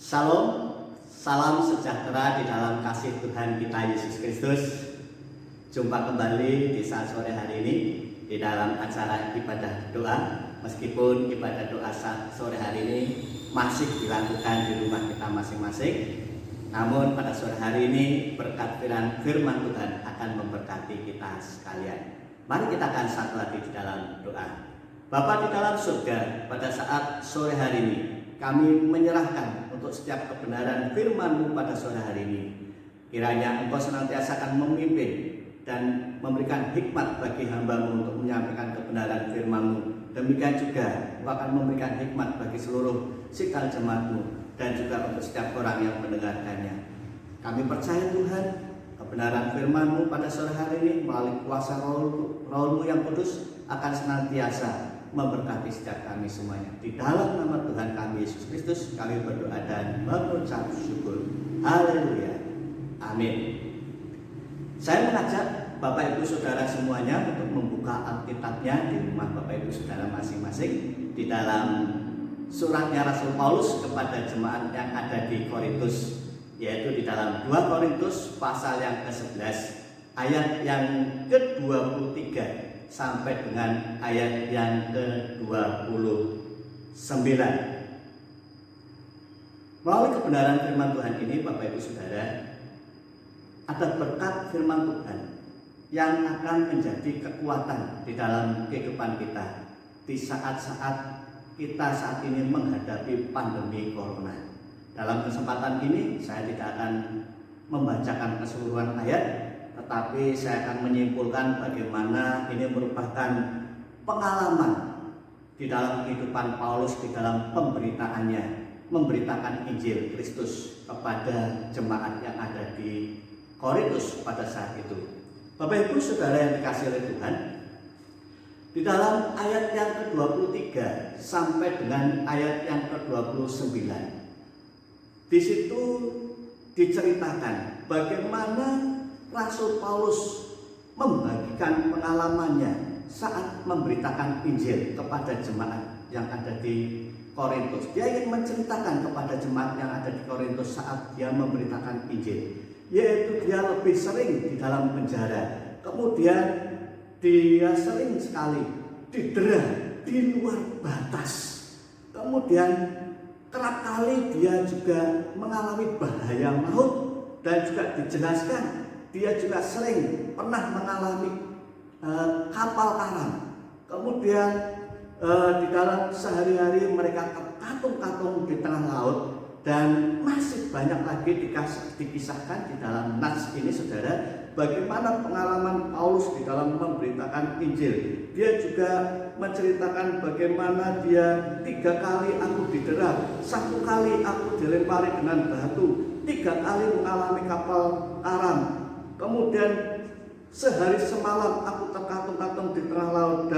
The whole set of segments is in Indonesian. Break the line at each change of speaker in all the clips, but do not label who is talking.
Salam, salam sejahtera di dalam kasih Tuhan kita Yesus Kristus. Jumpa kembali di saat sore hari ini di dalam acara ibadah doa. Meskipun ibadah doa saat sore hari ini masih dilakukan di rumah kita masing-masing, namun pada sore hari ini berkat firman Tuhan akan memberkati kita sekalian. Mari kita akan satu hati di dalam doa. Bapa di dalam surga, pada saat sore hari ini kami menyerahkan untuk setiap kebenaran firman-Mu pada sore hari ini. Kiranya Engkau senantiasa akan memimpin dan memberikan hikmat bagi hamba-Mu untuk menyampaikan kebenaran firman-Mu. Demikian juga Engkau akan memberikan hikmat bagi seluruh sikal jemaat-Mu dan juga untuk setiap orang yang mendengarkannya. Kami percaya Tuhan, kebenaran firman-Mu pada sore hari ini melalui kuasa Roh-Mu yang kudus akan senantiasa memberkati setiap kami semuanya. Di dalam nama Tuhan kami Yesus Kristus kami berdoa dan mengucap syukur. Haleluya. Amin. Saya mengajak Bapak Ibu Saudara semuanya untuk membuka Alkitabnya di rumah Bapak Ibu Saudara masing-masing di dalam suratnya Rasul Paulus kepada jemaat yang ada di Korintus, yaitu di dalam 2 Korintus pasal yang ke-11 ayat yang ke-23 sampai dengan ayat yang ke-29. Melalui kebenaran firman Tuhan ini, Bapak Ibu Saudara, ada berkat firman Tuhan yang akan menjadi kekuatan di dalam kehidupan kita di saat-saat kita saat ini menghadapi pandemi corona. Dalam kesempatan ini saya tidak akan membacakan keseluruhan ayat, tetapi saya akan menyimpulkan bagaimana ini merupakan pengalaman di dalam kehidupan Paulus di dalam pemberitaannya, memberitakan Injil Kristus kepada jemaat yang ada di Korintus pada saat itu. Bapak Ibu Saudara yang dikasihi oleh Tuhan, di dalam ayat yang ke-23 sampai dengan ayat yang ke-29, di situ diceritakan bagaimana Rasul Paulus membagikan pengalamannya saat memberitakan Injil kepada jemaat yang ada di Korintus. Dia ingin menceritakan kepada jemaat yang ada di Korintus saat dia memberitakan Injil, yaitu dia lebih sering di dalam penjara, kemudian dia sering sekali didera di luar batas, kemudian kerap kali dia juga mengalami bahaya maut, dan juga dijelaskan dia juga sering pernah mengalami kapal karam. Kemudian di dalam sehari-hari mereka terkatung-katung di tengah laut, dan masih banyak lagi dikisahkan di dalam nats ini, saudara, bagaimana pengalaman Paulus di dalam memberitakan Injil. Dia juga menceritakan bagaimana dia 3 kali aku didera, 1 kali aku dilempari dengan batu, 3 kali mengalami kapal karam. Kemudian sehari semalam aku terkatung-katung di tengah laut.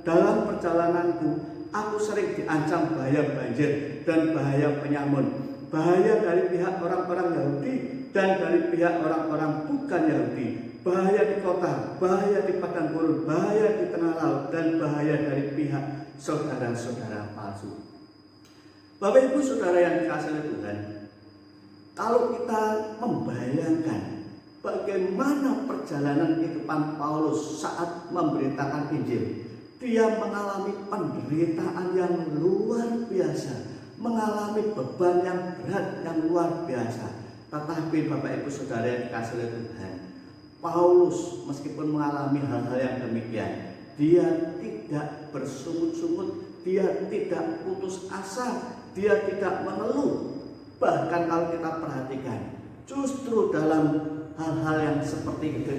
Dalam perjalananku aku sering diancam bahaya banjir dan bahaya penyamun, bahaya dari pihak orang-orang Yahudi dan dari pihak orang-orang bukan Yahudi, bahaya di kota, bahaya di padang gurun, bahaya di tengah laut, dan bahaya dari pihak saudara-saudara palsu. Bapak Ibu Saudara yang dikasihi oleh Tuhan, kalau kita membayangkan bagaimana perjalanan kehidupan Paulus saat memberitakan Injil, dia mengalami penderitaan yang luar biasa, mengalami beban yang berat yang luar biasa. Tetapi Bapak Ibu Saudara yang dikasihi oleh Tuhan, Paulus meskipun mengalami hal-hal yang demikian, dia tidak bersungut-sungut, dia tidak putus asa, dia tidak mengeluh. Bahkan kalau kita perhatikan, justru dalam hal-hal yang seperti itu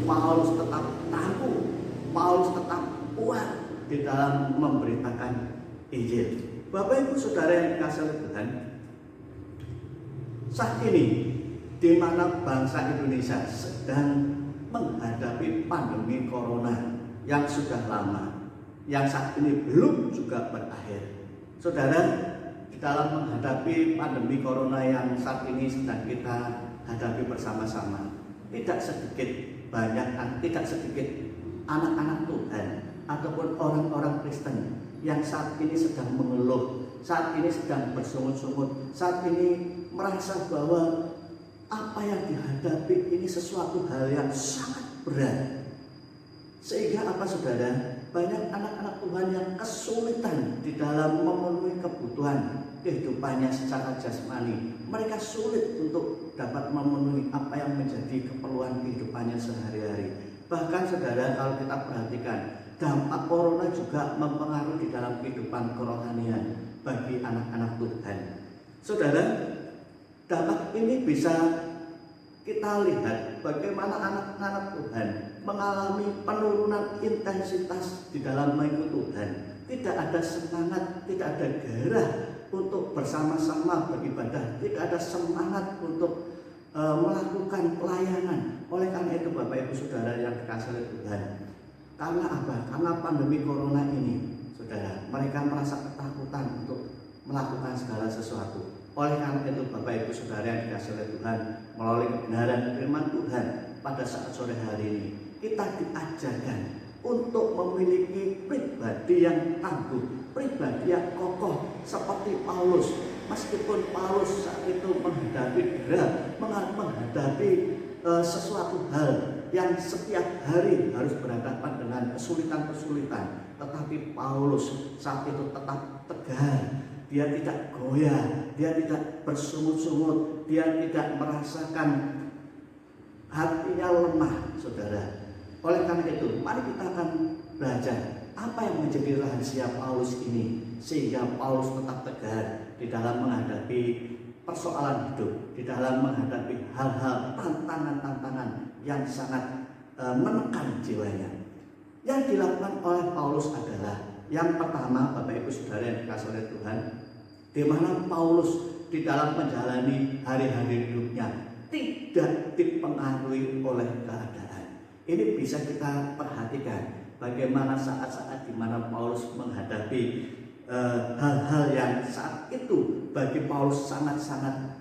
Paulus tetap tangguh, Paulus tetap kuat di dalam memberitakan Injil. Bapak Ibu Saudara yang dikasihi oleh Tuhan, saat ini di mana bangsa Indonesia sedang menghadapi pandemi corona yang sudah lama, yang saat ini belum juga berakhir. Saudara, di dalam menghadapi pandemi corona yang saat ini sedang kita hadapi bersama-sama, tidak sedikit anak-anak Tuhan ataupun orang-orang Kristen yang saat ini sedang mengeluh, saat ini sedang bersungut-sungut, saat ini merasa bahwa apa yang dihadapi ini sesuatu hal yang sangat berat. Sehingga apa saudara? Banyak anak-anak Tuhan yang kesulitan di dalam memenuhi kebutuhan kehidupannya secara jasmani. Mereka sulit untuk dapat memenuhi apa yang menjadi keperluan kehidupannya sehari-hari. Bahkan saudara, kalau kita perhatikan, dampak corona juga mempengaruhi di dalam kehidupan kerohanian bagi anak-anak Tuhan. Saudara, dampak ini bisa kita lihat bagaimana anak-anak Tuhan mengalami penurunan intensitas di dalam mengikuti Tuhan. Tidak ada semangat, tidak ada gairah untuk bersama-sama beribadah, tidak ada semangat untuk melakukan pelayanan. Oleh karena itu Bapak Ibu Saudara yang dikasihi oleh Tuhan, karena apa? Karena pandemi corona ini, saudara, mereka merasa ketakutan untuk melakukan segala sesuatu. Oleh karena itu Bapak Ibu Saudara yang dikasihi oleh Tuhan, melalui kebenaran firman Tuhan pada saat sore hari ini, kita diajarkan untuk memiliki pribadi yang tangguh, pribadi yang kokoh seperti Paulus. Meskipun Paulus saat itu menghadapi berat, menghadapi sesuatu hal yang setiap hari harus berhadapan dengan kesulitan-kesulitan, tetapi Paulus saat itu tetap tegar. Dia tidak goyah, dia tidak bersungut-sungut, dia tidak merasakan hatinya lemah, saudara. Oleh karena itu, mari kita akan belajar apa yang menjadi rahasia Paulus ini, sehingga Paulus tetap tegar di dalam menghadapi persoalan hidup, di dalam menghadapi hal-hal tantangan-tantangan yang sangat menekan jiwanya. Yang dilakukan oleh Paulus adalah yang pertama, Bapak Ibu Saudara yang dikasihi oleh Tuhan, di mana Paulus di dalam menjalani hari-hari hidupnya tidak dipengaruhi oleh keadaan. Ini bisa kita perhatikan bagaimana saat-saat di mana Paulus menghadapi hal-hal yang saat itu bagi Paulus sangat-sangat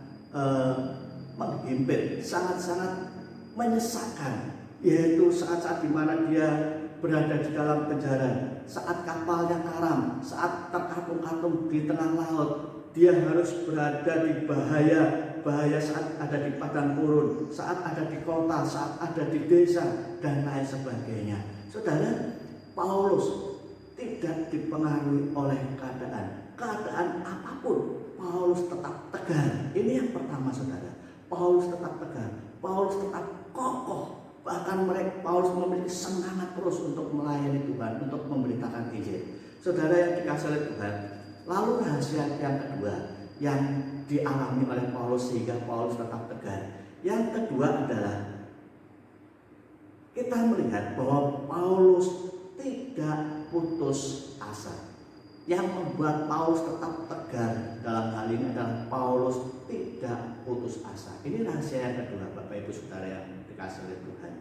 menghimpit, sangat-sangat menyesakkan, yaitu saat-saat di mana dia berada di dalam penjara, saat kapalnya karam, saat terkatung-katung di tengah laut, dia harus berada di bahaya saat ada di padang gurun, saat ada di kota, saat ada di desa, dan lain sebagainya. Saudara, Paulus tidak dipengaruhi oleh keadaan apapun. Paulus tetap tegar. Ini yang pertama, saudara. Paulus tetap tegar, Paulus tetap kokoh. Bahkan Paulus memiliki semangat terus untuk melayani Tuhan, untuk memberitakan Injil. Saudara yang dikasihi oleh Tuhan, lalu rahasia yang kedua yang dialami oleh Paulus sehingga Paulus tetap tegar. Yang kedua adalah kita melihat bahwa Paulus tidak putus asa. Yang membuat Paulus tetap tegar dalam hal ini adalah Paulus tidak putus asa. Ini rahasia yang kedua, Bapak Ibu Saudara yang dikasihi oleh Tuhan.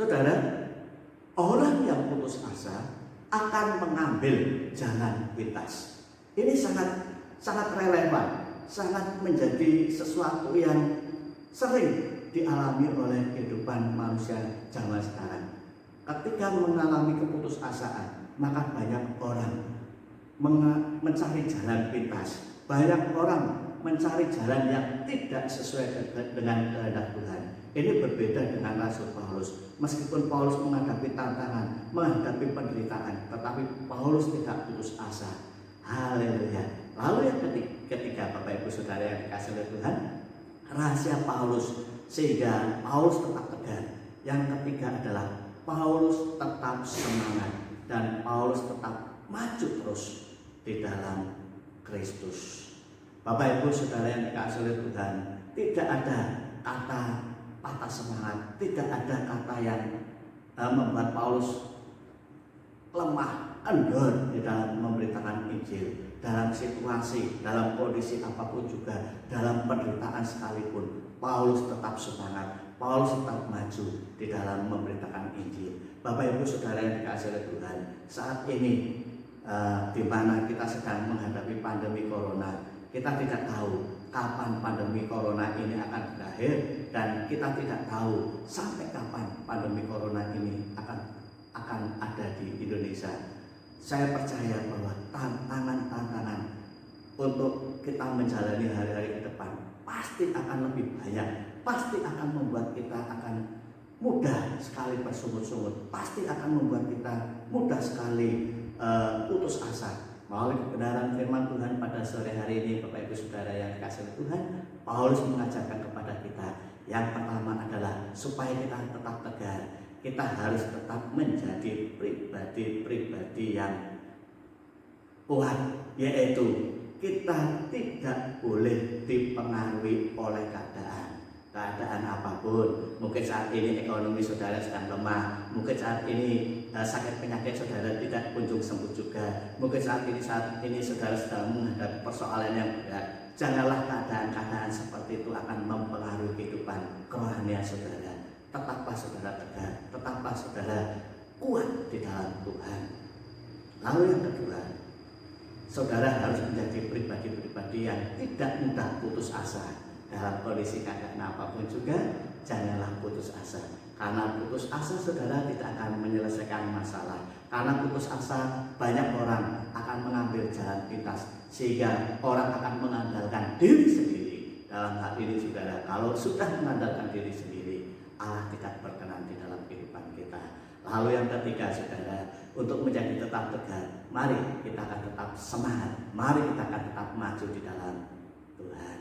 Saudara, orang yang putus asa akan mengambil jalan pintas. Ini sangat relevan, sangat menjadi sesuatu yang sering dialami oleh kehidupan manusia zaman sekarang. Ketika mengalami keputusasaan, maka banyak orang mencari jalan pintas. Banyak orang mencari jalan yang tidak sesuai dengan kehendak Tuhan. Ini berbeda dengan Rasul Paulus. Meskipun Paulus menghadapi tantangan, menghadapi penderitaan, tetapi Paulus tidak putus asa. Haleluya. Lalu yang ketiga, Bapak Ibu Saudara yang dikasihi oleh Tuhan, rahasia Paulus sehingga Paulus tetap tegar. Yang ketiga adalah Paulus tetap semangat dan Paulus tetap maju terus di dalam Kristus. Bapak Ibu Saudara yang dikasihi oleh Tuhan, tidak ada kata patah semangat, tidak ada kata yang membuat Paulus lemah, kendor di dalam memberitakan Injil. Dalam situasi, dalam kondisi apapun juga, dalam penderitaan sekalipun, Paulus tetap semangat, Paulus tetap maju di dalam memberitakan Injil. Bapak Ibu Saudara yang dikasihi oleh Tuhan, saat ini di mana kita sedang menghadapi pandemi corona, kita tidak tahu kapan pandemi corona ini akan berakhir, dan kita tidak tahu sampai kapan pandemi corona ini akan ada di Indonesia. Saya percaya bahwa tantangan-tantangan untuk kita menjalani hari-hari ke depan pasti akan lebih banyak, pasti akan membuat kita akan mudah sekali bersungut-sungut, pasti akan membuat kita mudah sekali putus asa. Melalui kebenaran firman Tuhan pada sore hari ini, Bapak Ibu Saudara yang dikasihi Tuhan, Paulus mengajarkan kepada kita yang pertama adalah supaya kita tetap tegar, kita harus tetap menjadi pribadi-pribadi yang kuat, yaitu kita tidak boleh dipengaruhi oleh keadaan apapun. Mungkin saat ini ekonomi saudara sedang lemah, mungkin saat ini sakit penyakit saudara tidak kunjung sembuh juga, mungkin saat ini saudara sedang menghadapi persoalan yang berat. Janganlah keadaan-keadaan seperti itu akan mempengaruhi kehidupan kerohanian saudara. Tetaplah saudara tegar, tetaplah saudara kuat di dalam Tuhan. Lalu yang kedua, saudara harus menjadi pribadi-pribadi yang tidak mudah putus asa. Dalam kondisi keadaan apapun juga, janganlah putus asa. Karena putus asa saudara tidak akan menyelesaikan masalah. Karena putus asa banyak orang akan mengambil jalan pintas, sehingga orang akan mengandalkan diri sendiri. Dalam hal ini saudara, kalau sudah mengandalkan diri sendiri, Allah tidak berkenan di dalam kehidupan kita. Lalu yang ketiga saudara, untuk menjadi tetap tegar, mari kita akan tetap semangat, mari kita akan tetap maju di dalam Tuhan.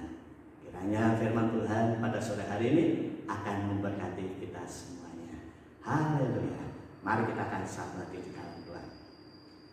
Kiranya firman Tuhan pada sore hari ini akan memberkati kita semuanya. Haleluya. Mari kita akan sabar di dalam Tuhan.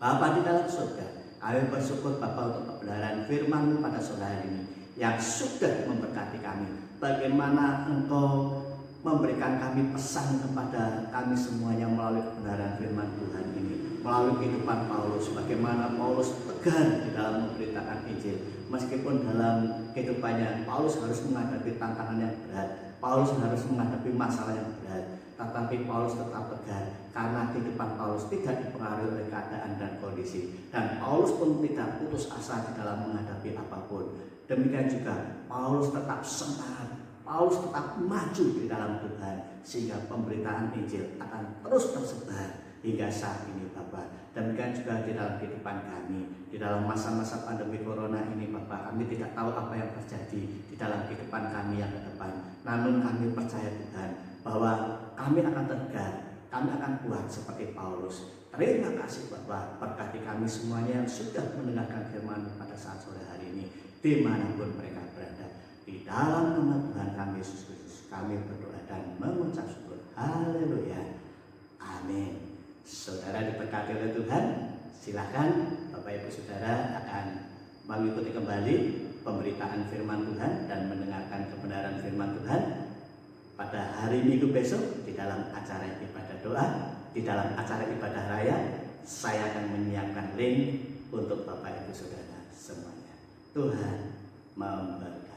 Bapa di dalam surga, kami bersyukur Bapa untuk kebenaran firman pada sore hari ini yang sudah memberkati kami. Bagaimana Engkau memberikan kami pesan kepada kami semuanya melalui kebenaran firman Tuhan ini, melalui kehidupan Paulus, bagaimana Paulus tegar di dalam memberitakan Injil. Meskipun dalam kehidupannya Paulus harus menghadapi tantangan yang berat, Paulus harus menghadapi masalah yang berat, tetapi Paulus tetap tegar karena kehidupan Paulus tidak dipengaruhi oleh keadaan dan kondisi, dan Paulus pun tidak putus asa di dalam menghadapi apapun. Demikian juga Paulus tetap semangat, Paulus tetap maju di dalam Tuhan, sehingga pemberitaan Injil akan terus tersebar hingga saat ini Bapak. Demikian juga di dalam kehidupan kami, di dalam masa-masa pandemi corona ini Bapak, kami tidak tahu apa yang terjadi di dalam kehidupan kami yang ke depan. Namun kami percaya Tuhan bahwa kami akan tegar, kami akan kuat seperti Paulus. Terima kasih Bapak, berkati kami semuanya yang sudah mendengarkan firman pada saat sore hari ini, dimanapun mereka berada. Di dalam nama Tuhan kami Yesus Kristus, kami berdoa dan mengucap syukur. Haleluya. Amin. Saudara diberkati oleh Tuhan, silakan Bapak Ibu Saudara akan mengikuti kembali pemberitaan firman Tuhan dan mendengarkan kebenaran firman Tuhan pada hari Minggu besok di dalam acara ibadah doa, di dalam acara ibadah raya. Saya akan menyiapkan link untuk Bapak Ibu Saudara semuanya. Tuhan memberkati.